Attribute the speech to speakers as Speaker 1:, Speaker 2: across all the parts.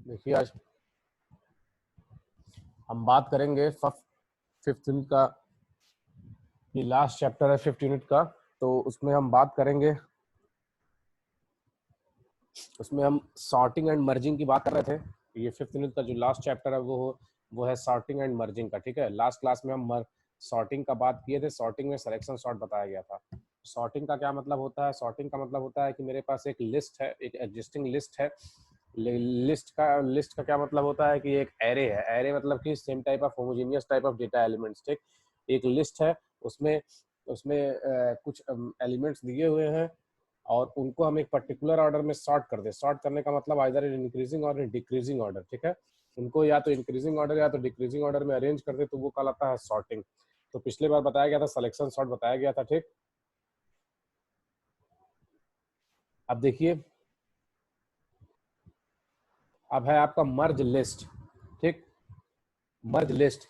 Speaker 1: देखिए आज हम बात करेंगे फिफ्थ यूनिट का। ये लास्ट चैप्टर है फिफ्थ यूनिट का। तो उसमें हम बात करेंगे, उसमें हम सॉर्टिंग एंड मर्जिंग की बात कर रहे थे। ये फिफ्थ यूनिट का जो लास्ट चैप्टर है वो है सॉर्टिंग एंड मर्जिंग का। ठीक है, लास्ट क्लास में हम सॉर्टिंग का बात किए थे। सॉर्टिंग में सिलेक्शन सॉर्ट बताया गया था। सॉर्टिंग का क्या मतलब होता है? सॉर्टिंग का मतलब होता है कि मेरे पास एक लिस्ट है, एक एग्जिस्टिंग लिस्ट है। लिस्ट का क्या मतलब होता है कि एक एरे है। एरे मतलब कि same type of homogeneous type of data elements. ठीक, एक लिस्ट है, उसमें उसमें कुछ एलिमेंट्स दिए हुए हैं और उनको हम एक पर्टिकुलर ऑर्डर में सॉर्ट कर दे। सॉर्ट करने का मतलब आइदर इन इंक्रीजिंग और इन डिक्रीजिंग ऑर्डर। ठीक है, उनको या तो इंक्रीजिंग ऑर्डर या तो डिक्रीजिंग ऑर्डर में अरेंज कर दे, तो वो कहलाता है सॉर्टिंग। तो पिछले बार बताया गया था, सिलेक्शन सॉर्ट बताया गया था। ठीक, अब देखिए, अब है आपका मर्ज लिस्ट। ठीक, मर्ज लिस्ट।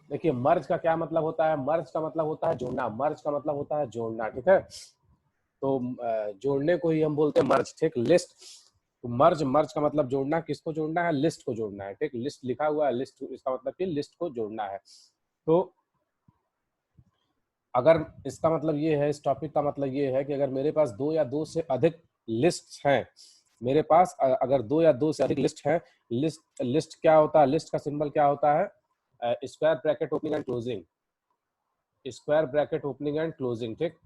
Speaker 1: देखिए, मर्ज का क्या मतलब होता है? मर्ज का मतलब होता है जोड़ना। मर्ज का मतलब होता है जोड़ना। ठीक है, तो जोड़ने को ही हम बोलते हैं मर्ज। ठीक, लिस्ट तो मर्ज, मर्ज का मतलब जोड़ना। किसको जोड़ना है? लिस्ट को जोड़ना है। ठीक, लिस्ट लिखा हुआ है, लिस्ट इसका मतलब कि लिस्ट को जोड़ना है। तो अगर इसका मतलब ये है, इस टॉपिक का मतलब ये है कि अगर मेरे पास दो या दो से अधिक लिस्ट हैं, मेरे पास अगर दो या दो से अधिक लिस्ट है, लिस्ट क्या होता है? लिस्ट का सिंबल क्या होता है? Square bracket opening and closing. Square bracket opening and closing. ठीक,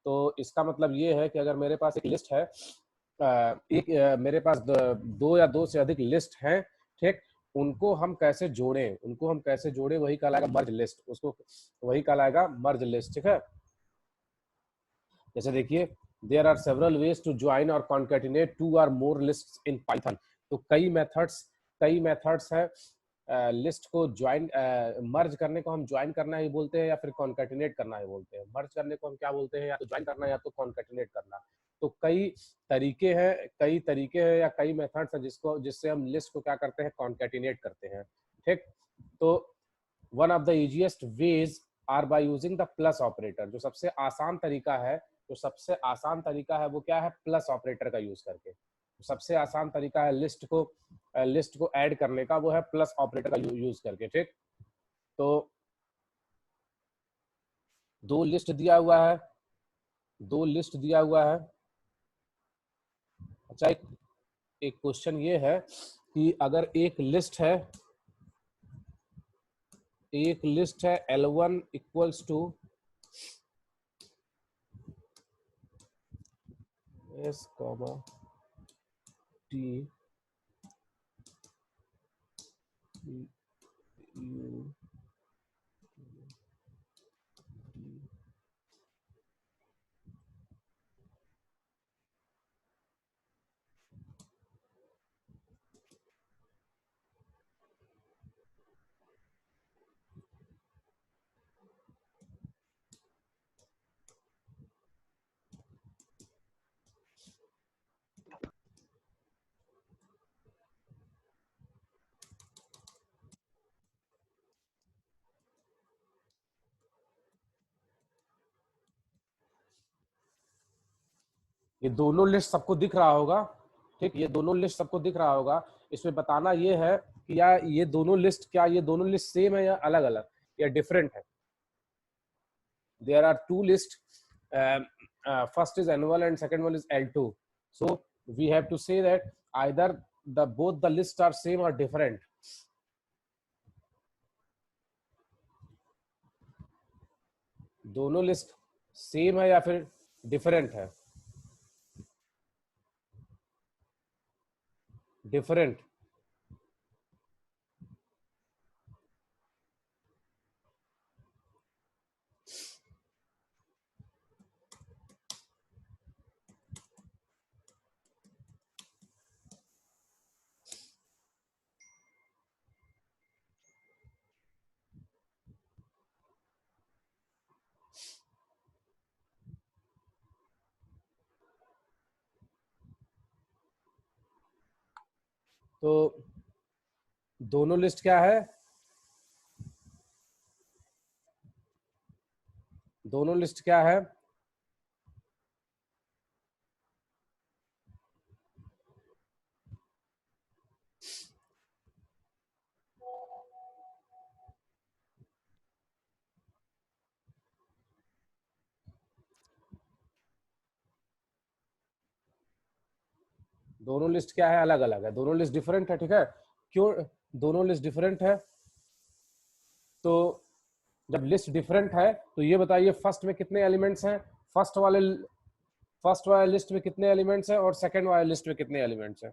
Speaker 1: तो इसका मतलब ये है कि अगर मेरे पास एक लिस्ट है, मेरे पास दो या दो से अधिक लिस्ट हैं। ठीक, उनको हम कैसे जोड़ें, उनको हम कैसे जोड़ें, वही कहलाएगा मर्ज लिस्ट। उसको वही कहलाएगा मर्ज लिस्ट। ठीक है, जैसे देखिए, there are several ways to join or concatenate two or more lists in Python. तो कई मेथड्स हैं लिस्ट को ज्वाइन, मर्ज करने को हम ज्वाइन करना ही बोलते हैं या फिर कॉन्केटिनेट करना ही बोलते हैं। मर्ज करने को हम क्या बोलते हैं? या तो ज्वाइन करना या तो कॉन्केटिनेट करना। तो कई तरीके हैं या कई मेथड्स हैं जिससे हम लिस्ट को क्या करते हैं? कॉन्केटिनेट करते हैं। ठीक, तो one of the easiest ways are by using the plus operator. जो सबसे आसान तरीका है, जो सबसे आसान तरीका है वो क्या है? प्लस ऑपरेटर का यूज करके। सबसे आसान तरीका है लिस्ट को ऐड करने का, वो है प्लस ऑपरेटर का यूज करके। ठीक, तो दो लिस्ट दिया हुआ है, दो लिस्ट दिया हुआ है। अच्छा, एक क्वेश्चन ये है कि अगर एक लिस्ट है L1 equals to S, T U, ये दोनों लिस्ट सबको दिख रहा होगा। ठीक, ये दोनों लिस्ट सबको दिख रहा होगा। इसमें बताना ये है कि ये दोनों लिस्ट सेम है या अलग अलग या डिफरेंट है। There are two list, first is N1 and second one is L2. So we have to say that either both the lists are same or different. दोनों लिस्ट सेम है या फिर डिफरेंट है? डिफरेंट। तो दोनों list क्या है? दोनों लिस्ट क्या है? दोनों लिस्ट क्या है, अलग अलग है, दोनों लिस्ट डिफरेंट है, ठीक है। क्यों दोनों लिस्ट डिफरेंट है? तो जब लिस्ट डिफरेंट है तो ये बताइए फर्स्ट में कितने एलिमेंट्स हैं, फर्स्ट वाले लिस्ट में कितने एलिमेंट्स हैं और सेकंड वाले लिस्ट में कितने एलिमेंट्स हैं?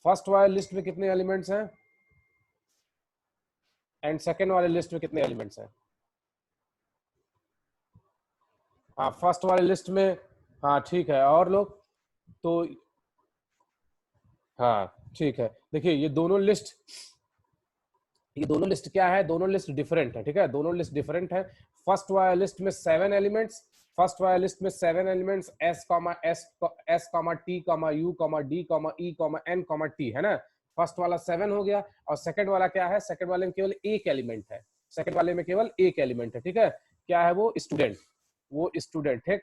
Speaker 1: फर्स्ट वाले लिस्ट में कितने एलिमेंट्स हैं एंड सेकंड वाले लिस्ट में कितने एलिमेंट्स हैं? हाँ फर्स्ट वाले लिस्ट में, हाँ ठीक है, और लोग तो हाँ ठीक है। देखिए ये दोनों लिस्ट क्या है, दोनों लिस्ट डिफरेंट है, ठीक है, दोनों लिस्ट डिफरेंट है। फर्स्ट वाले लिस्ट में 7 एलिमेंट्स, फर्स्ट वाले लिस्ट में 7 elements S comma T comma U comma D comma E comma N comma T, है ना। फर्स्ट वाला 7 हो गया, और सेकंड वाला क्या है, सेकंड वाले में केवल एक एलिमेंट है, सेकंड वाले में केवल एक एलिमेंट है, ठीक है। क्या है वो, स्टूडेंट, वो स्टूडेंट, ठीक।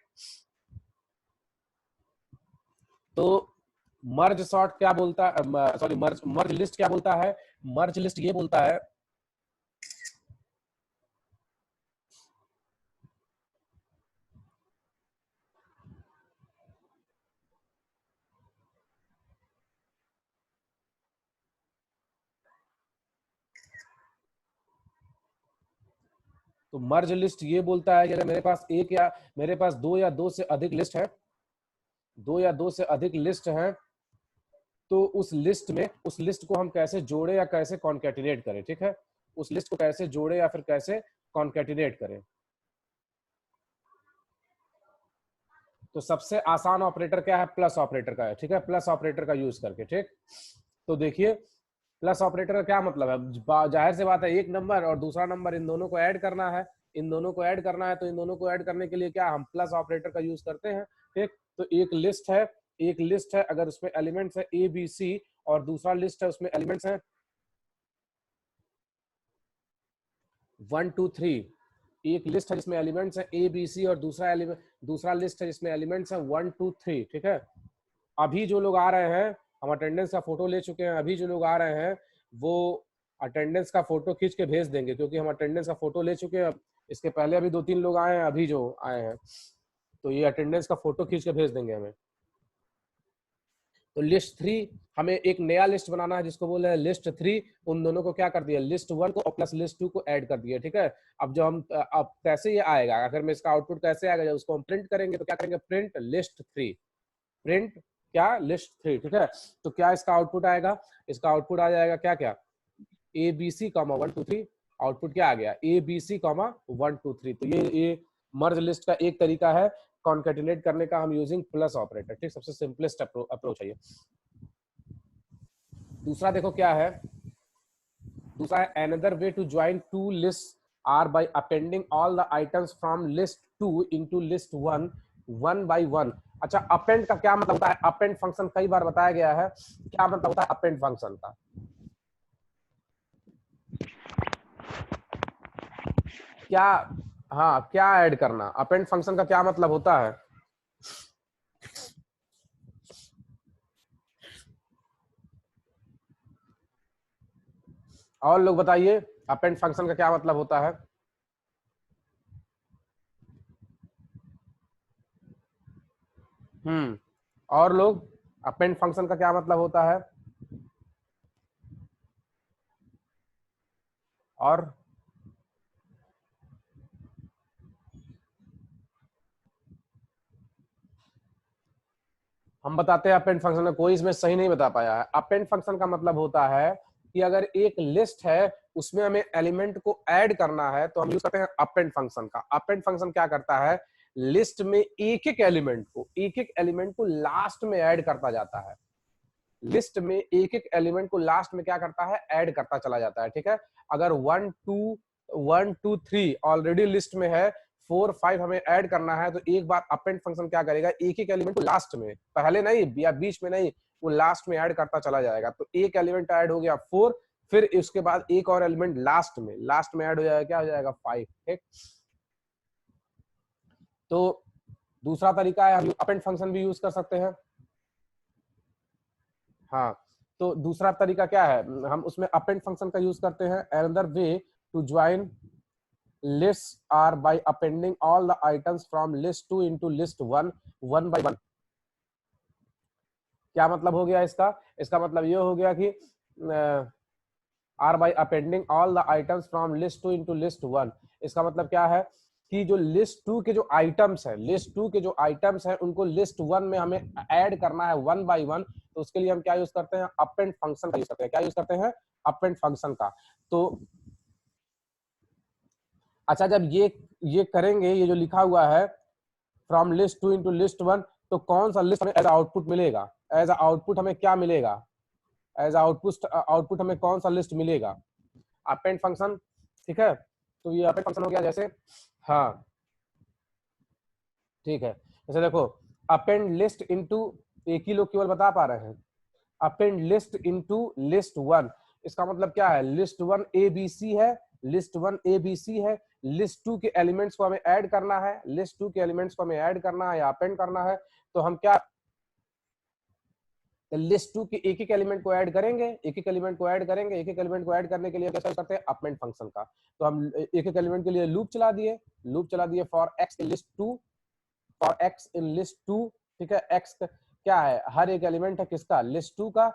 Speaker 1: तो मर्ज सॉर्ट क्या बोलता है, सॉरी मर्ज लिस्ट क्या बोलता है, मर्ज लिस्ट ये बोलता है, तो मर्ज लिस्ट ये बोलता है कि अगर मेरे पास दो या दो से अधिक लिस्ट है, दो या दो से अधिक लिस्ट हैं, तो उस लिस्ट को हम कैसे जोड़े या कैसे कॉन्केटिनेट करें, ठीक है, उस लिस्ट को कैसे जोड़े या फिर कैसे कॉन्केटिनेट करें। तो सबसे आसान ऑपरेटर क्या है, प्लस ऑपरेटर का है, ठीक है, प्लस ऑपरेटर का यूज करके, ठीक। तो देखिए प्लस ऑपरेटर का क्या मतलब है, जाहिर सी बात है, एक नंबर और दूसरा नंबर, इन दोनों को ऐड करना है, इन दोनों को ऐड करना है, तो इन दोनों को ऐड करने के लिए क्या हम प्लस ऑपरेटर का यूज करते हैं, ठीक। तो एक लिस्ट है, अगर उसमें एलिमेंट्स है ए बी सी, और दूसरा लिस्ट है उसमें एलिमेंट्स है 1 2 3, एक लिस्ट है जिसमें एलिमेंट्स है ए बी सी, और दूसरा लिस्ट है जिसमें एलिमेंट्स है 1 2 3, ठीक है। अभी जो लोग आ रहे हैं, हम अटेंडेंस का फोटो ले चुके हैं, अभी जो लोग आ रहे हैं वो अटेंडेंस का फोटो खींच के भेज देंगे, क्योंकि हम अटेंडेंस का फोटो ले चुके हैं। इसके पहले अभी 2 3 लोग आए हैं, अभी जो आए हैं, तो ये अटेंडेंस का फोटो खींच के भेज देंगे हमें। तो लिस्ट 3, हमें एक नया लिस्ट बनाना है जिसको बोल रहे हैं लिस्ट 3, उन दोनों को क्या कर दिया, लिस्ट 1 को और प्लस लिस्ट 2 को ऐड कर दिया, ठीक है। अब जो हम अब कैसे ये आएगा, अगर मैं इसका आउटपुट कैसे आएगा, जब उसको हम प्रिंट करेंगे तो क्या करेंगे, प्रिंट लिस्ट 3, प्रिंट क्या, लिस्ट 3, ठीक है। तो क्या इसका आउटपुट आएगा, इसका आउटपुट आ जाएगा क्या क्या, A B C comma 1 2 3, output क्या आ गया, ए बी सी कॉमा 1 2 3। तो ये मर्ज लिस्ट का एक तरीका है कॉन्केटिनेट करने का, हम यूजिंग प्लस ऑपरेटर, ठीक, सबसे सिंपलेस्ट अप्रोच है ये। दूसरा देखो क्या है, दूसरा है another way to join two list are by appending all the items from list 2 into list 1 one by one. अच्छा, अपेंड का क्या मतलब होता है, अपेंड फंक्शन कई बार बताया गया है, क्या मतलब होता है अपेंड फंक्शन का, क्या, हाँ क्या ऐड करना, अपेंड फंक्शन का क्या मतलब होता है। और लोग बताइए अपेंड फंक्शन का क्या मतलब होता है। और लोग, अपेंड फंक्शन का क्या मतलब होता है, और हम बताते हैं अपेंड फंक्शन में, कोई इसमें सही नहीं बता पाया है। अपेंड फंक्शन का मतलब होता है कि अगर एक लिस्ट है उसमें हमें एलिमेंट को ऐड करना है तो हम यूज करते हैं अपेंड फंक्शन का। अपेंड फंक्शन क्या करता है, लिस्ट में एक एक एलिमेंट को लास्ट में ऐड करता जाता है, लिस्ट में एक एक एलिमेंट को लास्ट में क्या करता है, ऐड करता चला जाता है, ठीक है। अगर 1 2 3 ऑलरेडी लिस्ट में है, 4 5 हमें ऐड करना है, तो एक बार अपेंड फंक्शन क्या करेगा, एक एक एलिमेंट को लास्ट में, पहले नहीं या बीच में नहीं, वो लास्ट में ऐड करता चला जाएगा। तो एक एलिमेंट ऐड हो गया 4, फिर उसके बाद एक और एलिमेंट लास्ट में ऐड हो जाएगा, क्या हो जाएगा 5, ठीक। तो दूसरा तरीका है, हम अपेंड फंक्शन भी यूज कर सकते हैं। हाँ, तो दूसरा तरीका क्या है, हम उसमें अपेंड फंक्शन का यूज करते हैं, another way to join lists are by appending all the items from list 2 into list 1 one by one। क्या मतलब हो गया इसका? इसका मतलब ये हो गया कि are by appending all the items from list 2 into list 1। इसका मतलब क्या है कि जो लिस्ट 2 के जो आइटम्स है, लिस्ट 2 के जो आइटम्स है उनको लिस्ट 1 में हमें ऐड करना है 1 बाई 1। तो उसके लिए हम क्या यूज करते हैं? अपेंड फंक्शन का यूज करते हैं। क्या यूज करते हैं? अपेंड फंक्शन का। तो अच्छा, जब ये करेंगे, ये जो लिखा हुआ है फ्रॉम लिस्ट 2 इनटू लिस्ट 1, तो कौन सा लिस्ट हमें एज आउटपुट मिलेगा? एज आउटपुट हमें क्या मिलेगा? एज आउटपुट हमें कौन सा लिस्ट मिलेगा? Append function. ठीक है, तो ये अपेंड फंक्शन हो गया। जैसे हाँ ठीक है, जैसे देखो अपेंड लिस्ट इनटू, एक ही लोग केवल बता पा रहे हैं, अपेंड लिस्ट इनटू लिस्ट 1। इसका मतलब क्या है? लिस्ट 1 ए बी सी है, लिस्ट 1 ए बी सी है, लिस्ट 2 के एलिमेंट्स को हमें ऐड करना है, लिस्ट 2 के एलिमेंट्स को हमें ऐड करना है या अपेंड करना है। तो हम क्या लिस्ट 2 के एक एक एलिमेंट को ऐड करेंगे, एक एक एलिमेंट को ऐड करेंगे, एक एक एलिमेंट को ऐड करने के लिए कैसे करते हैं? अपेंड फंक्शन का। तो हम एक एक एलिमेंट के लिए लूप चला दिए, for x in list 2, for x in list 2। ठीक है, एक्स क्या है? हर एक एलिमेंट है किसका? लिस्ट 2 का।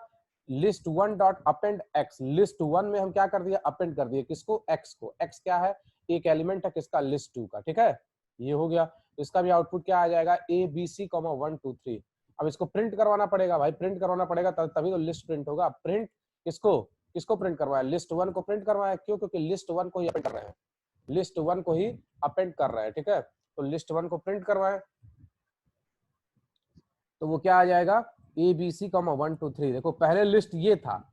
Speaker 1: List 1 dot append x, list 1 में हम क्या कर दिया? अपेंड कर दिए किसको? एक्स को। एक्स क्या है? एक एलिमेंट है किसका? लिस्ट 2 का। ठीक है, ये हो गया। इसका भी आउटपुट क्या आ जाएगा? A B C 1 2 3। अब इसको प्रिंट करवाना पड़ेगा भाई, प्रिंट करवाना पड़ेगा तभी तो लिस्ट प्रिंट होगा। प्रिंट किसको? किसको प्रिंट करवाया? लिस्ट 1 को प्रिंट करवाया। क्यों? क्योंकि लिस्ट 1 को ही अपेंड कर रहे हैं, लिस्ट 1 को ही अपेंड कर रहे हैं। ठीक है, तो लिस्ट 1 को प्रिंट करवाएं, तो वो क्या आ जाएगा? A B C 1 2 3। देखो पहले लिस्ट ये था।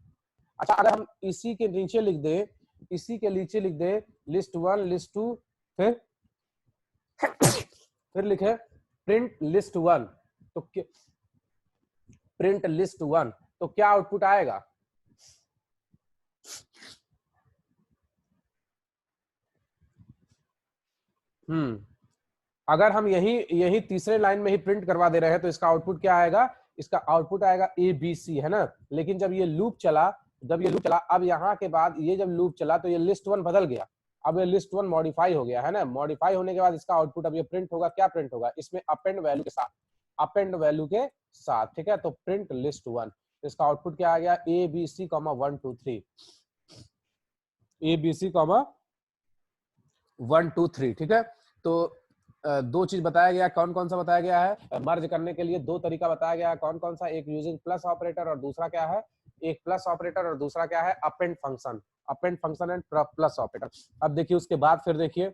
Speaker 1: अच्छा, अगर हम इसी के नीचे लिख दे, इसी के नीचे लिख दे लिस्ट 1 लिस्ट 2, फिर लिखे प्रिंट लिस्ट 1, तो प्रिंट लिस्ट 1, तो क्या आउटपुट आएगा? अगर हम यही यही तीसरे लाइन में ही प्रिंट करवा दे रहे हैं तो इसका आउटपुट क्या आएगा? इसका आउटपुट आएगा ए बी सी, है ना। लेकिन जब ये लूप चला, अब यहाँ के बाद ये जब लूप चला तो ये लिस्ट 1 बदल गया। अब ये लिस्ट 1 मॉडिफाई हो गया, है ना। मॉडिफाई होने के बाद इसका आउटपुट अब ये प्रिंट होगा। क्या प्रिंट होगा? इसमें अपेंड वैल्यू के साथ, अपेंड वैल्यू के साथ। ठीक है, तो प्रिंट लिस्ट 1। इसका आउटपुट क्या आ गया? A B C 1 2 3, A B C 1 2 3। ठीक है, तो दो चीज बताया गया। कौन कौन सा बताया गया है? मर्ज करने के लिए दो तरीका बताया गया है। कौन कौन सा? एक यूजिंग प्लस ऑपरेटर और दूसरा क्या है? एक प्लस ऑपरेटर और दूसरा क्या है? Append function, append function and plus operator. अब देखिए उसके बाद फिर देखिए,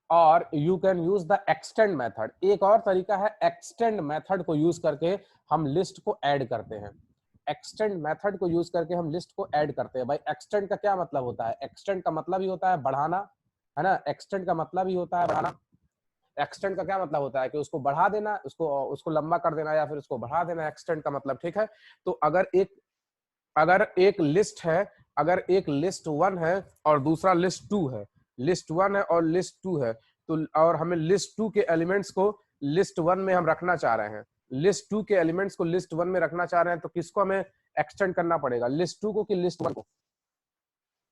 Speaker 1: और you can use the extend method. एक और तरीका है, एक्सटेंड मेथड को यूज करके हम लिस्ट को ऐड करते हैं। एक्सटेंड मेथड को यूज करके हम लिस्ट को ऐड करते हैं। भाई एक्सटेंड का क्या मतलब होता है? एक्सटेंड का मतलब ही होता है बढ़ाना, है ना। एक्सटेंड का मतलब ही होता है बढ़ाना। एक्सटेंड का क्या मतलब होता है? कि उसको बढ़ा देना, उसको लंबा कर देना या फिर उसको बढ़ा देना, एक्सटेंड का मतलब। ठीक है, तो अगर एक लिस्ट है, अगर एक लिस्ट 1 है और दूसरा लिस्ट 2 है, लिस्ट 1 है और लिस्ट 2 है, तो और हमें लिस्ट 2 के एलिमेंट्स को लिस्ट 1 में हम रखना चाह रहे हैं, लिस्ट 2 के एलिमेंट्स को लिस्ट 1 में रखना चाह रहे हैं, तो किसको हमें एक्सटेंड करना पड़ेगा? लिस्ट 2 को कि लिस्ट 1 को?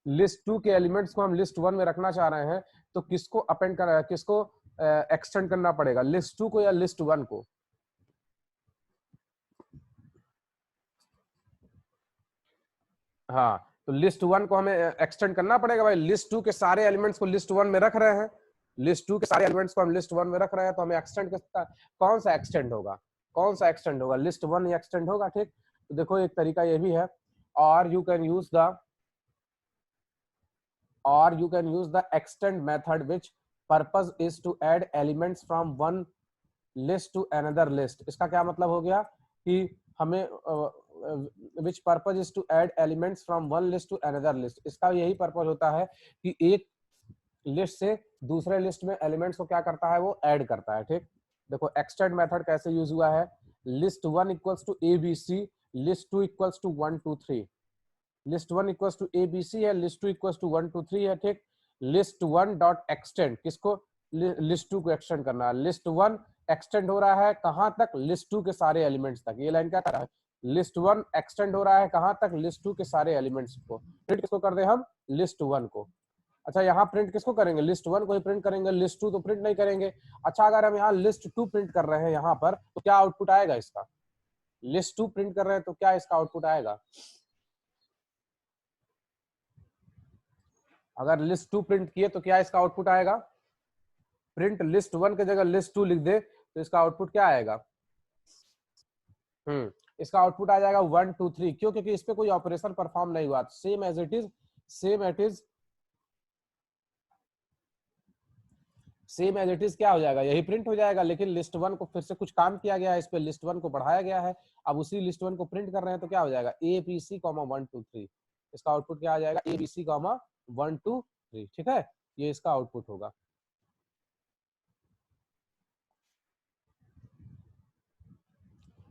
Speaker 1: लिस्ट 2 के एलिमेंट्स को हम लिस्ट 1 में रखना चाह रहे हैं, तो किसको अपेंड कर, किसको एक्सटेंड करना पड़ेगा? लिस्ट 2 को या लिस्ट 1 को? हाँ, तो लिस्ट 1 को हमें एक्सटेंड करना पड़ेगा। भाई लिस्ट 2 के सारे एलिमेंट्स को लिस्ट 1 में रख रहे हैं, लिस्ट 2 के सारे एलिमेंट्स को हम लिस्ट 1 में रख रहे हैं, तो हमें एक्सटेंड कौन सा एक्सटेंड होगा? कौन सा एक्सटेंड होगा? लिस्ट 1 ही एक्सटेंड होगा। ठीक, तो देखो एक तरीका ये भी है, और you can use the extend method which purpose is to add elements from one list to another list। इसका क्या मतलब हो गया? कि हमें which purpose is to add elements from one list to another list। इसका यही पर्पज होता है कि एक लिस्ट से दूसरे लिस्ट में एलिमेंट्स को क्या करता है? वो ऐड करता है। ठीक, देखो एक्सटेंड मेथड कैसे यूज हुआ है? List 1 equals to A B C, list 2 equals to 1 2 3। List 1 equals to A B C है, लिस्ट 2 इक्वल्स टू 1 2 3 है। ठीक, लिस्ट 1 डॉट एक्सटेंड, किसको? लिस्ट 2 को एक्सटेंड करना है। लिस्ट 1 एक्सटेंड हो रहा है कहां तक? लिस्ट 2 के सारे एलिमेंट्स तक। ये लाइन क्या कर रहा है? लिस्ट 1 एक्सटेंड हो रहा है कहां तक? लिस्ट 2 के सारे एलिमेंट्स को। फिर किसको कर दे हम? लिस्ट 1 को। अच्छा यहाँ प्रिंट किसको करेंगे, लिस्ट वन को ही प्रिंट करेंगे, लिस्ट टू तो प्रिंट नहीं करेंगे। अच्छा अगर हम यहाँ लिस्ट टू प्रिंट कर रहे हैं यहाँ पर तो क्या आउटपुट आएगा इसका, लिस्ट टू प्रिंट कर रहे हैं तो क्या इसका आउटपुट आएगा, अगर लिस्ट टू प्रिंट किए तो क्या इसका आउटपुट आएगा, प्रिंट लिस्ट वन की जगह लिस्ट टू लिख दे तो इसका आउटपुट क्या आएगा, इसका आउटपुट आ जाएगा 1 2 3। क्यों, क्योंकि इस पे कोई ऑपरेशन परफॉर्म नहीं हुआ, same as it is, same at is, same as it is क्या हो जाएगा, यही प्रिंट हो जाएगा। लेकिन लिस्ट वन को फिर से कुछ काम किया गया है, इस पे लिस्ट वन को बढ़ाया गया है, अब उसी लिस्ट वन को प्रिंट कर रहे हैं तो क्या हो जाएगा, ए बी सी कॉमा 1 2 3, इसका आउटपुट क्या आ जाएगा, ए बी सी कॉमा 1 2 3। ठीक है, ये इसका आउटपुट होगा।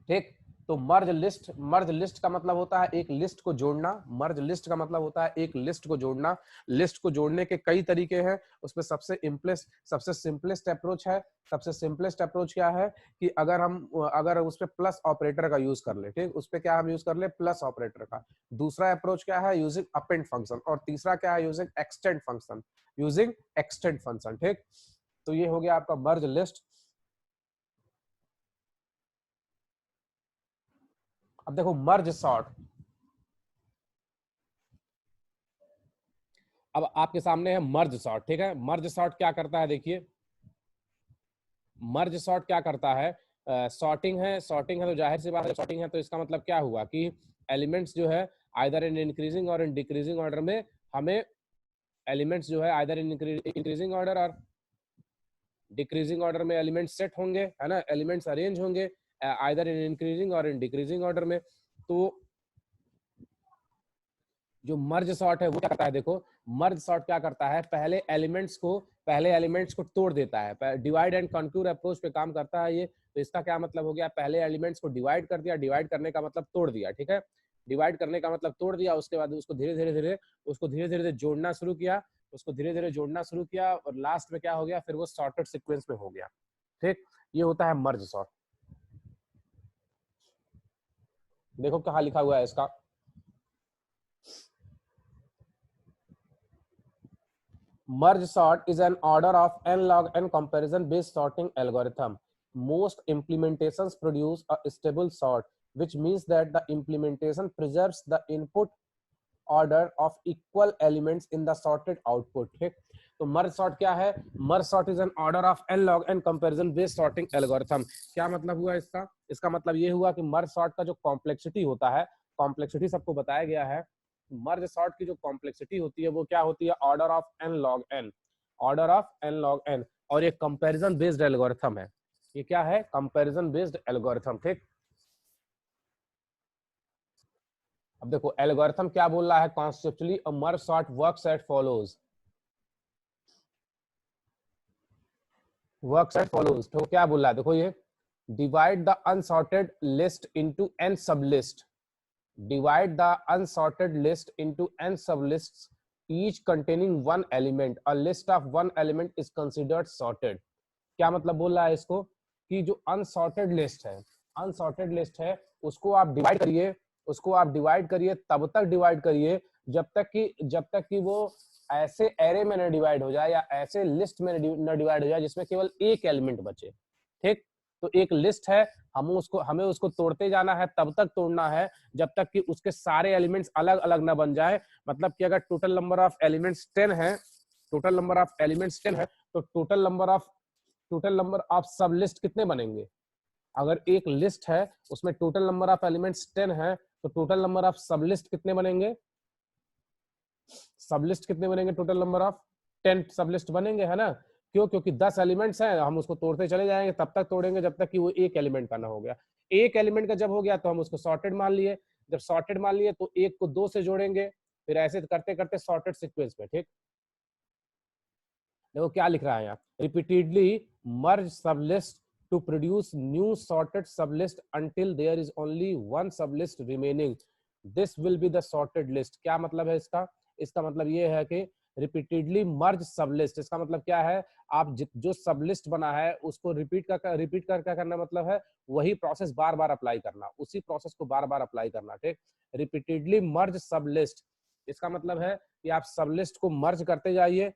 Speaker 1: ठीक, तो मर्ज लिस्ट का मतलब होता है एक लिस्ट को जोड़ना, मर्ज लिस्ट का मतलब होता है एक लिस्ट को जोड़ना। लिस्ट को जोड़ने के कई तरीके हैं, उसमें सबसे सिंपलेस्ट अप्रोच है, सबसे सिंपलेस्ट अप्रोच क्या है कि अगर उस पे प्लस ऑपरेटर का यूज कर ले, ठीक, उस पे क्या हम यूज कर ले, प्लस ऑपरेटर का। दूसरा अप्रोच क्या है, यूजिंग अपेंड फंक्शन, और तीसरा क्या है, using extend function, using extend function. ठीक, तो ये हो गया आपका मर्ज लिस्ट। अब देखो मर्ज सॉर्ट, अब आपके सामने है मर्ज सॉर्ट। ठीक है, मर्ज सॉर्ट क्या करता है, देखिए मर्ज सॉर्ट क्या करता है, सॉर्टिंग है, सॉर्टिंग है तो जाहिर सी बात है, सॉर्टिंग है तो इसका मतलब क्या हुआ कि एलिमेंट्स जो है आइदर इन इंक्रीजिंग और इन डिक्रीजिंग ऑर्डर में, हमें एलिमेंट्स जो है आइदर इन इंक्रीजिंग ऑर्डर और डिक्रीजिंग ऑर्डर में एलिमेंट्स सेट होंगे, है ना, एलिमेंट्स अरेंज होंगे आइदर इन इंक्रीजिंग और इन डिक्रीजिंग ऑर्डर में। तो जो मर्ज सॉर्ट है वो क्या करता है, देखो मर्ज सॉर्ट क्या करता है, पहले एलिमेंट्स को तोड़ देता है, डिवाइड एंड कॉन्क्यूर अप्रोच पे काम करता है ये। तो इसका क्या मतलब हो गया, पहले एलिमेंट्स को डिवाइड कर दिया, डिवाइड करने का मतलब तोड़ दिया, ठीक है, डिवाइड करने का मतलब तोड़ दिया, उसके बाद उसको धीरे धीरे जोड़ना शुरू किया, उसको धीरे धीरे जोड़ना शुरू किया, और लास्ट में क्या हो गया, फिर वो सॉर्टेड सीक्वेंस में हो गया। ठीक, ये होता है मर्ज सॉर्ट। देखो कहाँ लिखा हुआ है इसका, merge sort is an order of n log n comparison based sorting algorithm. Most implementations produce a stable sort, which means that the implementation preserves the input order of equal elements in the sorted output. ठीक, तो merge sort क्या है, merge sort is an order of n log n comparison based sorting algorithm. क्या मतलब हुआ इसका, इसका मतलब ये हुआ कि मर्ज सॉर्ट का जो कॉम्प्लेक्सिटी होता है, कॉम्प्लेक्सिटी सबको बताया गया है, मर्ज सॉर्ट की जो कॉम्प्लेक्सिटी होती है वो क्या होती है, order of n log n, order of n log n, और ये कंपैरिजन बेस्ड एल्गोरिथम है, ये क्या है, कंपैरिजन बेस्ड एल्गोरिथम। ठीक, अब देखो एल्गोरिथम क्या बोल रहा है, conceptually a merge sort works at follows, works at follows. तो क्या बोल रहा है, देखो ये divide the unsorted list into n सब list, divide the unsorted list into n sublists each containing one element, a list of one element is considered sorted। क्या मतलब बोल रहा है इसको कि जो अनसॉर्टेड लिस्ट है, अनसॉर्टेड लिस्ट है उसको आप डिवाइड करिए, उसको आप डिवाइड करिए, तब तक डिवाइड करिए जब तक कि वो ऐसे एरे में न डिवाइड हो जाए या ऐसे लिस्ट में न डिवाइड हो जाए जिसमें केवल एक एलिमेंट बचे। ठीक, तो एक लिस्ट है, हमें उसको तोड़ते जाना है, तब तक तोड़ना है जब तक कि उसके सारे एलिमेंट्स अलग अलग ना बन जाए। मतलब कि अगर टोटल नंबर ऑफ एलिमेंट्स 10 है, टोटल नंबर ऑफ एलिमेंट्स 10 है, तो टोटल नंबर ऑफ सब लिस्ट कितने बनेंगे, अगर एक लिस्ट है उसमें टोटल नंबर ऑफ एलिमेंट्स 10 है तो टोटल नंबर ऑफ सब लिस्ट कितने बनेंगे, सब लिस्ट कितने बनेंगे, टोटल नंबर ऑफ 10 सब लिस्ट बनेंगे, है ना। क्यों, क्योंकि 10 एलिमेंट्स हैं, हम उसको तोड़ते चले जाएंगे, तब तक तोड़ेंगे जब तक कि वो एक एलिमेंट का ना हो गया। एक एलिमेंट का जब हो गया तो हम उसको सॉर्टेड मान लिए, जब सॉर्टेड मान लिए तो एक को दो से जोड़ेंगे, फिर ऐसे करते करते सॉर्टेड सीक्वेंस में। ठीक, देखो क्या लिख रहा है यहाँ, repeatedly merge sub list to produce new sorted sub list until there is only one sub list remaining, this will be the sorted list. क्या मतलब है इसका, इसका मतलब ये है कि रिपीटेडली मर्ज सब लिस्ट, इसका मतलब क्या है, आप जो सब लिस्ट बना है उसको रिपीट कर क्या करना, मतलब है वही प्रोसेस बार बार अप्लाई करना, उसी प्रोसेस को बार बार अप्लाई करना। ठीक, रिपीटेडली मर्ज सब लिस्ट इसका मतलब है कि आप सब लिस्ट को मर्ज करते जाइए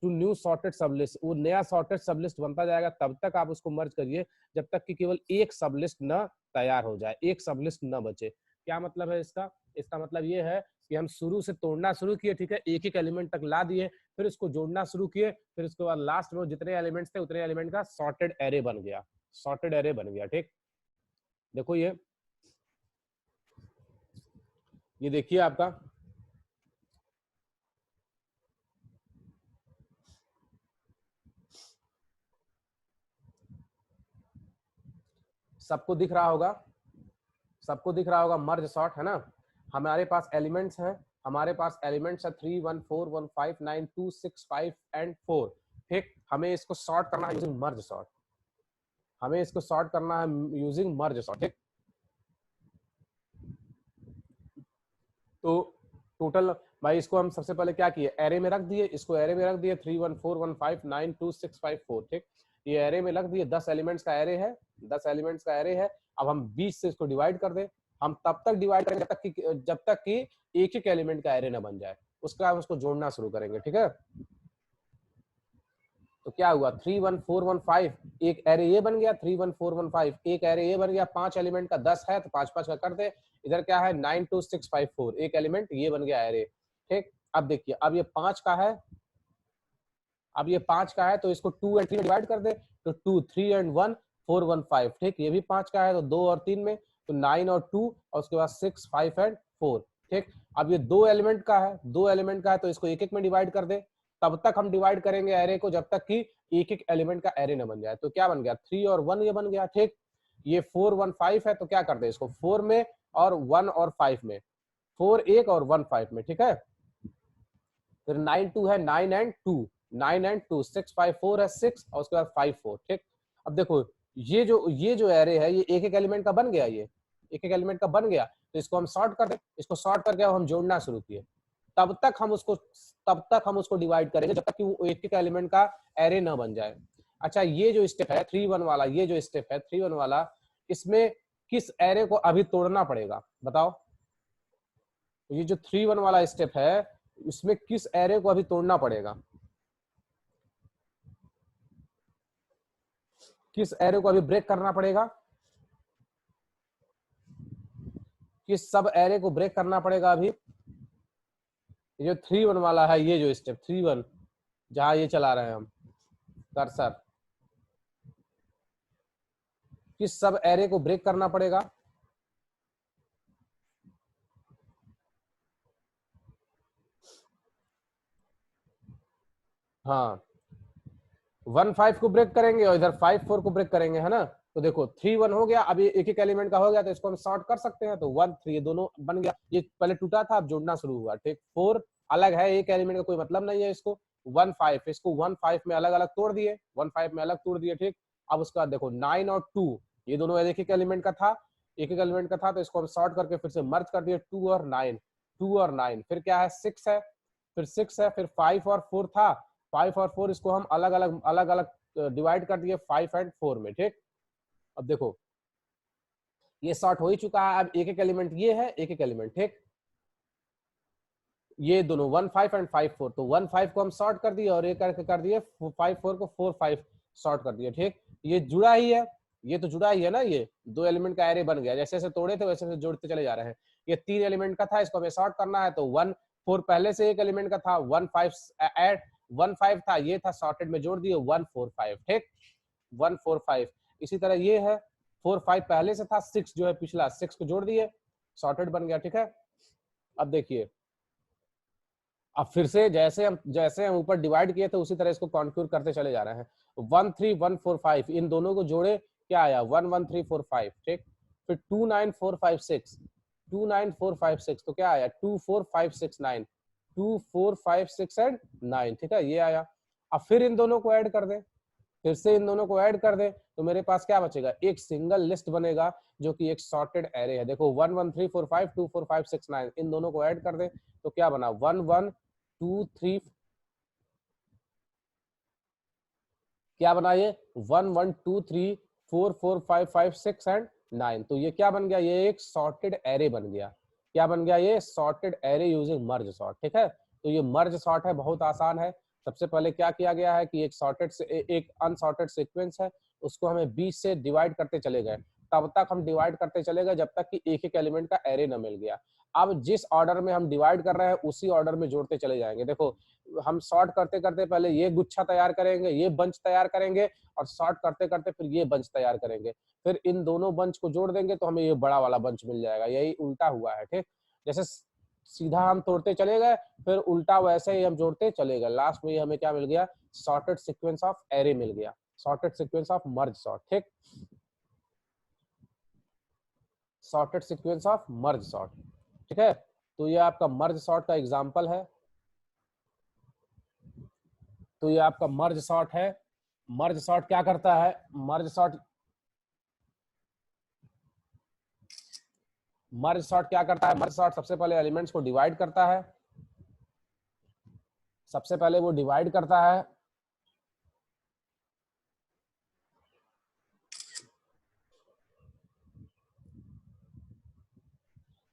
Speaker 1: to new sorted sub list. वो नया सॉर्टेड सब लिस्ट बनता जाएगा, तब तक आप उसको मर्ज करिए जब तक कि केवल एक सब लिस्ट न तैयार हो जाए, एक सब लिस्ट न बचे। क्या मतलब है इसका? इसका मतलब ये है कि हम शुरू से तोड़ना शुरू किए, ठीक है, एक एक एलिमेंट तक ला दिए, फिर उसको जोड़ना शुरू किए, फिर उसके बाद लास्ट में जितने एलिमेंट्स थे उतने एलिमेंट का सॉर्टेड एरे बन गया, सॉर्टेड एरे बन गया। ठीक, देखो ये देखिए आपका सबको दिख रहा होगा, सबको दिख रहा होगा मर्ज सॉर्ट, है ना। हमारे पास एलिमेंट्स हैं, हमारे पास एलिमेंट्स है 3 1 4 1 5 9 2 6 5 एंड 4। ठीक, हमें इसको सॉर्ट करना है यूजिंग मर्ज सॉर्ट, हमें इसको सॉर्ट करना है यूजिंग मर्ज सॉर्ट। ठीक, तो टोटल भाई इसको हम सबसे पहले क्या किए, एरे में रख दिए, इसको एरे में रख दिए 3 1 4 1 5 9 2 6 5 4। ठीक, ये एरे में रख दिए, 10 एलिमेंट्स का एरे है, 10 एलिमेंट्स का एरे है। अब हम 20 से इसको डिवाइड कर दें, हम तब तक डिवाइड करेंगे जब तक कि एक एक एलिमेंट का एरे ना बन जाए, उसका हम उसको जोड़ना शुरू करेंगे। ठीक है, तो क्या हुआ 3 1 4 1 5 एक एरे ये बन गया, 3 1 4 1 5 एक एरे ये बन गया, 5 एलिमेंट का 10 है तो 5 5 का कर दे। इधर क्या है 9 2 6 5 4 एक एलिमेंट ये बन गया एरे। ठीक, अब देखिए अब ये 5 का है, अब ये 5 का है तो इसको 2 एंड 3 में डिवाइड कर दे, तो 2 3 एंड 1 4 1 5। ठीक, ये भी 5 का है तो 2 और 3 में, तो 9 और 2 और उसके बाद 6 5 एंड 4। ठीक, अब ये 2 एलिमेंट का है, 2 एलिमेंट का है तो इसको एक एक में डिवाइड कर दे, तब तक हम डिवाइड करेंगे एरे को जब तक कि एक एक एलिमेंट का एरे न बन जाए। तो क्या बन गया 3 और 1 ये बन गया। ठीक, ये 4 1 5 है तो क्या कर दे इसको 4 में और 1 और 5 में, 4 एक और 1 5 में। ठीक है, फिर 9 2 है 9 एंड 2, 9 एंड 2 6 5 4 है 6 और उसके बाद 5 4। ठीक, अब देखो ये जो एरे है ये एक एक एलिमेंट का बन गया, ये एक एक एलिमेंट का बन गया, तो इसको हम सॉर्ट कर दें, इसको सॉर्ट करके हम जोड़ना शुरू किए, तब तक हम उसको डिवाइड करेंगे जब तक कि वो एक एक एलिमेंट का एरे ना बन जाए। अच्छा, ये जो स्टेप है 3 1 वाला, ये जो स्टेप है 3 1 वाला, इसमें किस एरे को अभी तोड़ना पड़ेगा बताओ? ये जो 3 1 वाला स्टेप है इसमें किस एरे को अभी तोड़ना पड़ेगा, किस एरे को अभी ब्रेक करना पड़ेगा, किस सब एरे को ब्रेक करना पड़ेगा अभी? ये जो 3 1 वाला है, ये जो स्टेप 3 1 जहां ये चला रहे हैं हम कर्सर, किस सब एरे को ब्रेक करना पड़ेगा? हाँ, 1 5 को ब्रेक करेंगे और इधर 5 4 को ब्रेक करेंगे, है ना। तो देखो 3 1 हो गया, अभी एक एक एलिमेंट का हो गया तो इसको हम सॉर्ट कर सकते हैं, तो 1 3 ये दोनों बन गया, ये पहले टूटा था अब जोड़ना शुरू हुआ। ठीक, 4 अलग है, एक एलिमेंट का कोई मतलब नहीं है इसको, 1 5 इसको 1 5 में अलग अलग तोड़ दिए, 1 5 में अलग तोड़ दिए। ठीक, अब उसके बाद देखो 9 और 2 ये दोनों एक एक एलिमेंट का था, एक एक एलिमेंट का था, तो इसको हम सॉर्ट करके फिर से मर्ज कर दिए, 2 और 9, 2 और 9, फिर क्या है 6 है, फिर 6 है, फिर 5 और 4 था, 5 और 4 इसको हम अलग अलग डिवाइड कर दिए 5 एंड 4 में। ठीक, अब देखो ये सॉर्ट हो ही चुका है, अब एक एक एलिमेंट ये है, एक एक एलिमेंट। ठीक, ये दोनों 1 5 एंड 5 4, तो 1 5 को हम सॉर्ट कर दिए और ये करके कर दिए 5 4 को 4 5 सॉर्ट कर दिए। ठीक, ये जुड़ा ही है, ये तो जुड़ा ही है ना, ये दो एलिमेंट का एरे बन गया, जैसे जैसे तोड़े थे वैसे वैसे जोड़ते चले जा रहे हैं। ये 3 एलिमेंट का था, इसको हमें सॉर्ट करना है, तो 1 4 पहले से एक एलिमेंट का था, 1 5 ऐड 1 5 था, ये था सॉर्टेड में जोड़ दिए 1 4 5। ठीक, 1 4 5, इसी तरह ये है 4 5 पहले से था, 6 जो है पिछला 6 को जोड़ दिए, सॉर्टेड बन गया। ठीक है, अब देखिए अब फिर से जैसे हम ऊपर डिवाइड किए थे उसी तरह इसको कॉन्फ्यूर करते चले जा रहे हैं। 1 3 1 4 5 इन दोनों को जोड़े, क्या आया 1 1 3 4 5। ठीक, फिर 2 9 4 5 6, 2 9 4 5 6, तो क्या आया 2 4 5 6 9, 2 4 5 6 एंड 9। ठीक है, ये आया। अब फिर इन दोनों को ऐड कर दे, फिर से इन दोनों को ऐड कर दे, तो मेरे पास क्या बचेगा, एक सिंगल लिस्ट बनेगा जो कि एक सॉर्टेड एरे है। देखो 1 1 3 4 5 2 4 5 6 9 इन दोनों को ऐड कर दे, तो क्या बना 1 1 2 3, क्या बना ये 1 1 2 3 4 4 5 5 6 एंड 9, तो ये क्या बन गया, ये एक सॉर्टेड एरे बन गया। क्या बन गया ये, सॉर्टेड एरे यूजिंग मर्ज सॉर्ट। ठीक है, तो ये मर्ज सॉर्ट है, बहुत आसान है। सबसे पहले क्या किया गया है कि एक सॉर्टेड से एक अनसॉर्टेड सीक्वेंस है, उसको हमें 20 से डिवाइड करते चले गए, तब तक हम डिवाइड करते चले गए जब तक कि एक एक एलिमेंट का एरे न मिल गया। अब जिस ऑर्डर में हम डिवाइड कर रहे हैं उसी ऑर्डर में जोड़ते चले जाएंगे। देखो हम सॉर्ट करते करते पहले ये गुच्छा तैयार करेंगे, ये बंच तैयार करेंगे, और सॉर्ट करते करते फिर ये बंच तैयार करेंगे, फिर इन दोनों बंच को जोड़ देंगे तो हमें ये बड़ा वाला बंच मिल जाएगा। यही उल्टा हुआ है। ठीक, जैसे सीधा हम तोड़ते चले गए, फिर उल्टा वैसे ही हम जोड़ते चले गए, लास्ट में हमें क्या मिल गया, सॉर्टेड सीक्वेंस ऑफ एरे मिल गया, sorted sequence of merge sort. ठीक, sorted sequence of merge sort. ठीक है, तो ये आपका मर्ज सॉर्ट का एग्जांपल है। तो ये आपका मर्ज सॉर्ट है। मर्ज सॉर्ट क्या करता है, मर्ज सॉर्ट क्या करता है, मर्ज सॉर्ट सबसे पहले एलिमेंट्स को डिवाइड करता है, सबसे पहले वो डिवाइड करता है,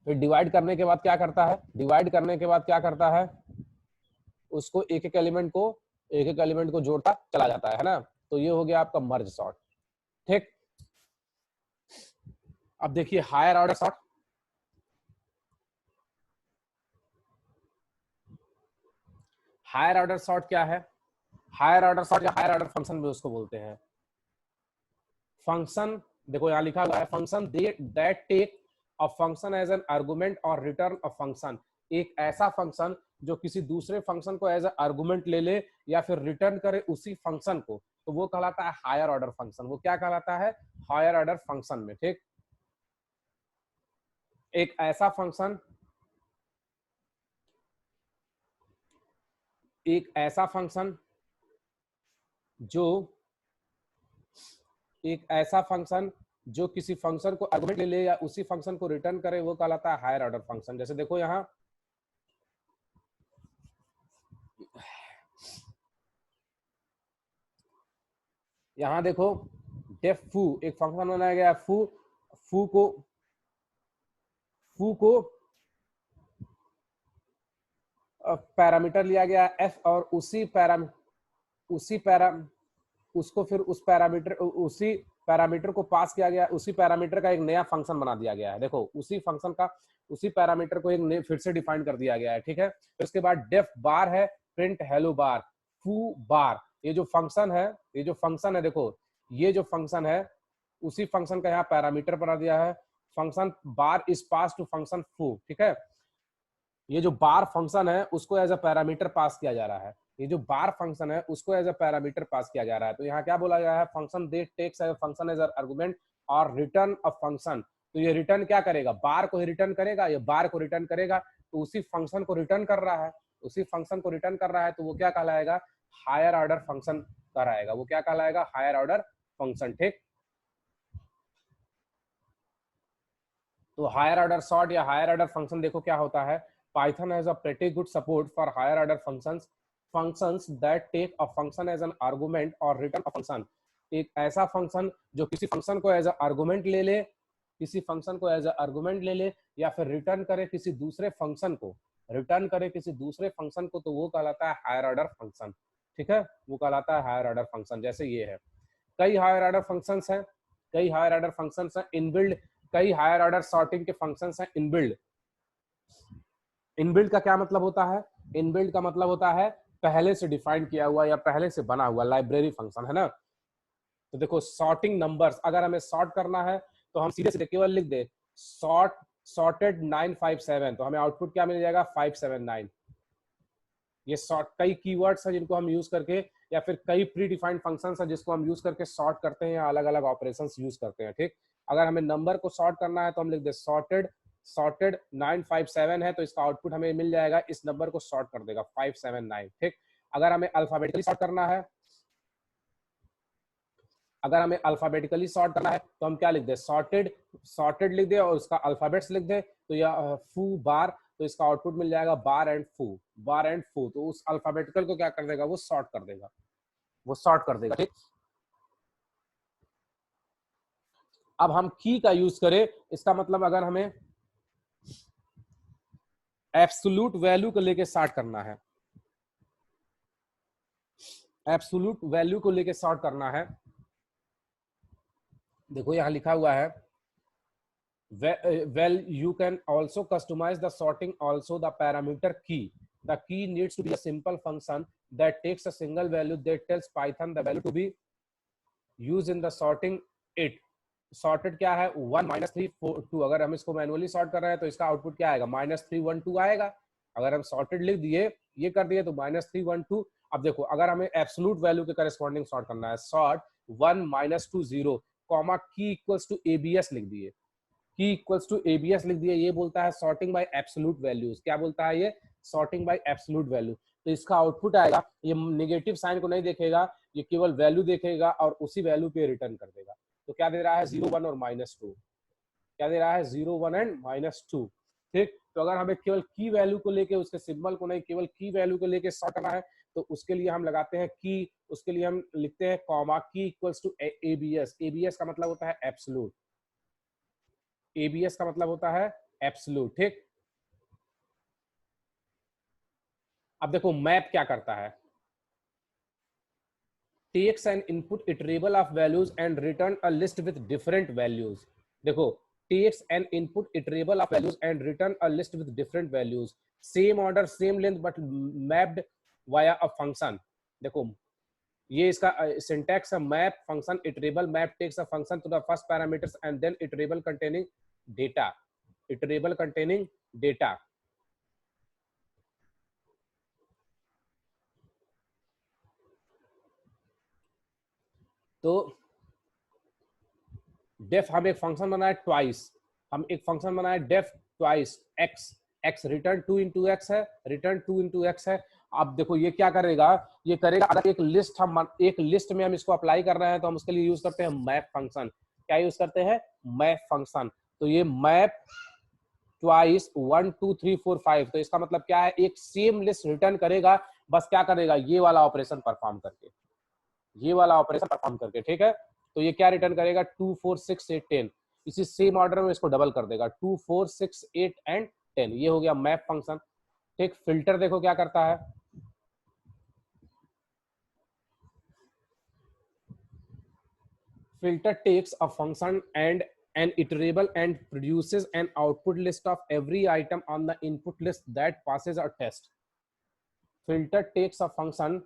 Speaker 1: फिर डिवाइड करने के बाद क्या करता है, डिवाइड करने के बाद क्या करता है, उसको एक एक एलिमेंट को जोड़ता चला जाता है ना। तो ये हो गया आपका मर्ज सॉर्ट। ठीक, अब देखिए higher order sort. Higher order sort क्या है, हायर ऑर्डर सॉर्ट या हायर ऑर्डर फंक्शन भी उसको बोलते हैं। फंक्शन, देखो यहाँ लिखा हुआ है, function that take a function as an argument और रिटर्न अ फंक्शन। एक ऐसा फंक्शन जो किसी दूसरे फंक्शन को एज ए आर्गुमेंट ले ले या फिर रिटर्न करे उसी फंक्शन को, तो वो कहलाता है हायर ऑर्डर फंक्शन। वो क्या कहलाता है, हायर ऑर्डर फंक्शन में। ठीक, एक ऐसा फंक्शन, एक ऐसा फंक्शन जो एक ऐसा फंक्शन जो किसी फंक्शन को आर्गुमेंट ले ले या उसी फंक्शन को रिटर्न करे, वो कहलाता है हायर ऑर्डर फंक्शन। जैसे देखो यहाँ देखो डेफ फू एक फंक्शन बनाया गया, फू फू को फू को पैरामीटर लिया गया एफ, और उसी पैरा उसको फिर उसी पैरामीटर को पास किया गया, उसी पैरामीटर का एक नया फंक्शन बना दिया गया है। देखो उसी फंक्शन का उसी पैरामीटर को एक फिर से डिफाइन कर दिया गया है। ठीक है, फिर उसके बाद डेफ बार है, प्रिंट हेलो बार, फू बार। ये जो फंक्शन है, देखो ये जो फंक्शन है उसी फंक्शन का यहाँ पैरामीटर बना दिया है। Function bar is pass to function foo. ठीक है, ये जो बार फंक्शन है उसको एज अ पैरामीटर पास किया जा रहा है, ये जो बार फंक्शन है उसको एज अ पैरामीटर पास किया जा रहा है। तो यहाँ क्या बोला गया है, function they takes as function as argument और रिटर्न अ फंक्शन। तो ये रिटर्न क्या करेगा, बार को ही रिटर्न करेगा, ये बार को रिटर्न करेगा, तो उसी फंक्शन को रिटर्न कर रहा है, उसी फंक्शन को रिटर्न कर रहा है, तो वो क्या कहलाएगा, हायर ऑर्डर फंक्शन कहलाएगा। वो क्या कहलाएगा, हायर ऑर्डर फंक्शन। ठीक, तो हायर ऑर्डर सॉर्ट या हायर ऑर्डर फंक्शन देखो क्या होता है, Python has a pretty good support for higher order functions that take a function as an argument और रिटर्न अ फंक्शन। एक ऐसा फंक्शन जो किसी फंक्शन को एज अ आर्गुमेंट ले ले, या फिर रिटर्न करे किसी दूसरे फंक्शन को, तो वो कहलाता है हायर ऑर्डर फंक्शन। ठीक है, वो कहलाता है हायर ऑर्डर फंक्शन। जैसे ये है, कई हायर ऑर्डर फंक्शंस हैं, इनबिल्ड, कई हायर ऑर्डर सॉर्टिंग के फंक्शंस हैं इनबिल्ड। इनबिल्ड का क्या मतलब होता है, इनबिल्ड का मतलब होता है पहले से डिफाइन किया हुआ या पहले से बना हुआ लाइब्रेरी फंक्शन, है ना। तो देखो सॉर्टिंग नंबर्स, अगर हमें सॉर्ट करना है तो हम सीधे सीधे केवल लिख दे सॉर्टेड 957, तो हमें आउटपुट क्या मिल जाएगा, 579। ये सॉर्ट, कई कीवर्ड्स हैं जिनको हम यूज करके, या फिर कई प्री डिफाइंड फंक्शंस हैं जिसको हम यूज करके सॉर्ट करते हैं या अलग अलग ऑपरेशंस यूज करते हैं। ठीक, अगर हमें नंबर को सॉर्ट करना है तो हम लिख दे सॉर्टेड 957 है, तो इसका आउटपुट हमें मिल जाएगा, इस नंबर को सॉर्ट कर देगा 579। ठीक, अगर हमें अल्फाबेटिकली सॉर्ट करना है, तो हम क्या लिख दे, सॉर्टेड लिख दे और उसका अल्फाबेट्स लिख दे, तो यह फू बार, तो इसका आउटपुट मिल जाएगा बार एंड फू। तो उस अल्फाबेटिकल को क्या कर देगा, वो सॉर्ट कर देगा। ठीक, अब हम की का यूज करें, इसका मतलब अगर हमें एब्सोल्यूट वैल्यू को लेके सॉर्ट करना है, एब्सोल्यूट वैल्यू को लेके सॉर्ट करना है। देखो यहां लिखा हुआ है well you can also customize the sorting also the parameter key. The key needs to be a simple function that takes a single value that tells Python the value to be used in the sorting it. Sorted क्या है 1 -3 4 2। अगर हम इसको manually sort कर रहे हैं तो इसका आउटपुट क्या आएगा -3 1 2 आएगा। अगर हम सॉर्टेड लिख दिए ये कर दिए तो -3 1 2। अब देखो अगर हमें एब्सोल्यूट वैल्यू के करस्पॉन्डिंग सॉर्ट करना है, सॉर्ट 1 -2 0 कॉमा की इक्वल्स टू एबीएस लिख दिए, की इक्वल्स टू एबीएस लिख दिए। ये बोलता है सॉर्टिंग बाय एब्सोल्यूट वैल्यूज। क्या बोलता है ये? Sorting bye absolute value. तो इसका आउटपुट आएगा, ये नेगेटिव साइन को नहीं देखेगा, ये केवल वैल्यू देखेगा और उसी वैल्यू पे रिटर्न कर देगा। तो क्या दे रहा है 0 1 और -2। क्या दे रहा है 0 1 एंड -2। ठीक, तो अगर हमें केवल की वैल्यू को लेके, उसके सिंबल को नहीं, केवल की वैल्यू को लेके सॉर्ट करना है तो उसके लिए हम लगाते हैं की, उसके लिए हम लिखते हैं कॉमा की इक्वल्स टू एबीएस। एबीएस का मतलब होता है एब्सोल्यूट, एबीएस का मतलब होता है एब्सोल्यूट। ठीक, अब देखो मैप क्या करता है, takes an input iterable of values and return a list with different values. देखो takes an input iterable of values and return a list with different values, same order same length but mapped via a function। देखो ये इसका syntax है, map function iterable, map takes a function to the first parameters and then iterable containing data, iterable containing data. तो def हम एक function बनाए twice, हम एक फंक्शन बनाए def twice x, x return 2 into x है, return 2 into x है। अब देखो ये क्या करेगा, ये करेगा अगर एक लिस्ट, हम एक लिस्ट में हम इसको अप्लाई कर रहे हैं तो हम उसके लिए यूज करते हैं मैप फंक्शन। क्या यूज करते हैं? Map function. तो ये मैप ट्वाइस 1 2 3 4 5, तो इसका मतलब क्या है, एक सेम लिस्ट रिटर्न करेगा, बस क्या करेगा ये वाला ऑपरेशन परफॉर्म करके, ये वाला ऑपरेशन परफॉर्म करके। ठीक है, तो ये क्या रिटर्न करेगा 2 4 6 8 10, इसी सेम ऑर्डर में इसको डबल कर देगा 2 4 6 8 एंड 10। ये हो गया मैप फंक्शन। ठीक, फिल्टर देखो क्या करता है, filter takes a function and an iterable and produces an output list of every item on the input list that passes a test। filter takes a function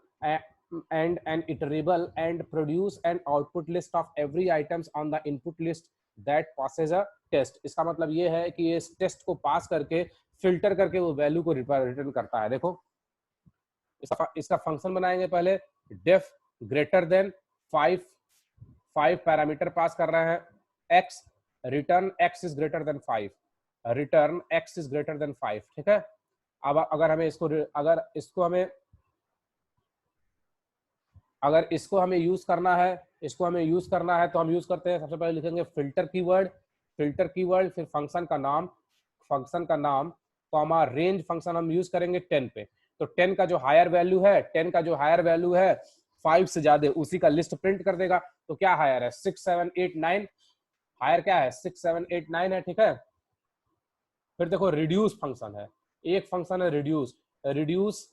Speaker 1: and an iterable and produce an output list of every items on the input list that passes a test। इसका मतलब ये है कि ये इस test को पास करके filter करके वो वैल्यू को रिटर्न करता है। देखो इसका फंक्शन बनाएंगे पहले, def greater than 5 parameter pass कर रहे हैं, x return x is greater than 5, return x is greater than 5। ठीक है, अब अगर हमें इसको, अगर इसको हमें यूज करना है, तो हम यूज करते हैं, सबसे पहले लिखेंगे फिल्टर कीवर्ड, फिर फंक्शन का नाम कॉमा रेंज फंक्शन हम यूज करेंगे 10 पे। तो 10 का जो हायर वैल्यू है 5 से ज्यादा, उसी का लिस्ट प्रिंट कर देगा। तो क्या हायर है 6 7 8 9, हायर क्या है 6 7 8 9 है। ठीक है, फिर देखो रिड्यूस फंक्शन है, एक फंक्शन है reduce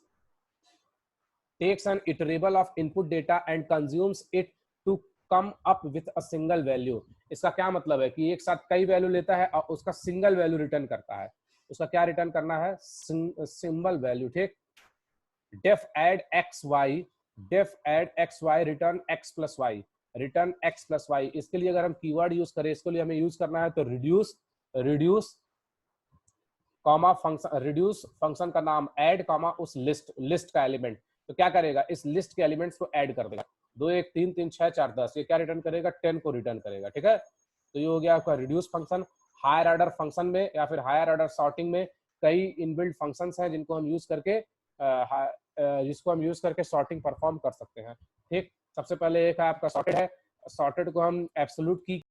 Speaker 1: takes an iterable of input data and consumes it to come up with a single value। इसका क्या मतलब है कि एक साथ कई वैल्यू लेता है और उसका सिंगल वैल्यू रिटर्न करता है। उसका क्या रिटर्न करना है? Symbol value. ठीक, def add x y return x plus y. इसके लिए अगर हम कीवर्ड यूज करें, इसके लिए हमें यूज करना है तो reduce comma function, reduce function का नाम ऐड कॉमा उस लिस्ट का एलिमेंट। तो क्या करेगा, इस लिस्ट के एलिमेंट्स को ऐड कर देगा, 2 1 3 3 6 4 10, ये क्या रिटर्न करेगा 10 को रिटर्न करेगा। ठीक है, तो ये हो गया आपका reduce function. Higher order function में या फिर हायर ऑर्डर सॉर्टिंग में कई इनबिल्ट फंक्शंस हैं जिनको हम यूज करके सॉर्टिंग परफॉर्म कर सकते हैं। ठीक, सबसे पहले एक है आपका सॉर्टेड है, सॉर्टेड को हम एब्सोल्यूट की